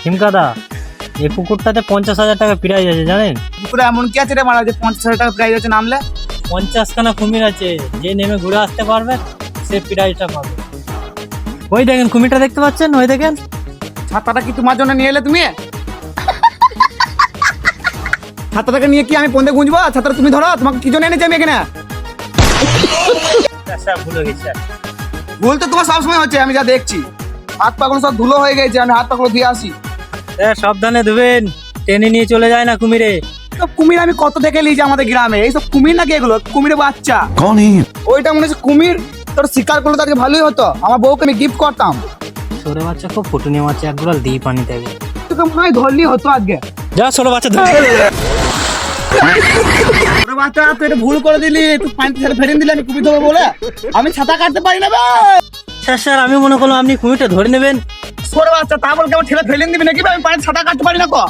হিমকাদা, এই পুকুরটাতে 50,000 টাকা প্রাইজ আছে জানেন? পুকুরে এমন কি আছে রে মারা যে 50,000 টাকা প্রাইজ আছে নামলে? 50খানা কুমির আছে, যে নেমে ঘুরে আসতে পারবে সে প্রাইজটা পাবে। ওই দেখেন কুমিরটা দেখতে পাচ্ছেন, ওই দেখেন। ছাতাটা কি তোমার জন্য নিয়ে এলে তুমি? ছাতাটাকে নিয়ে কি আমি পন্দে গুঁজবো? ছাতাটা তুমি ধরো, তোমাকে কি জন্য এনেছি আমি এখানে? স্যার ভুল হয়ে গেছে। ভুল তো তোমার সবসময় হচ্ছে, আমি যা দেখছি। হাত পাগুলো সব ধুলো হয়ে গেছে, আমি হাত পাগুলো ধুয়ে আসি। স্যার সাবধানে ধুবেন, টেনে নিয়ে চলে যায় না কুমিরে। তো কুমির আমি কত দেখে নিয়েছি আমাদের গ্রামে, এইসব কুমির নাকি এগুলো? কুমিরের বাচ্চা। ওইটা মনে হচ্ছে কুমির, তোর শিকার করলে তো আজকে ভালোই হতো, আমার বউকে আমি গিফট করতাম। ছোট বাচ্চা খুব ফুটুনি মাছ, এক গুড়াল দিয়ে পানি দেবে। তোকে মনে হয় ধরলি হতো আজকে। যা ছোট বাচ্চা ধরে। ছোট বাচ্চা তুই এটা ভুল করে দিলি, তুই পানিতে ছেড়ে ফেরেন দিলি আমি কুমির ধরবো বলে। আমি ছাতা কাটতে পারি না বে। স্যার আমি মনে করলাম আপনি কুমিরটা ধরে নেবেন। ছোট বাচ্চা তা বলকে আমার ছেলে ফেলেন দিবি নাকি বে? আমি পানিতে ছাতা কাটতে পারি না কো।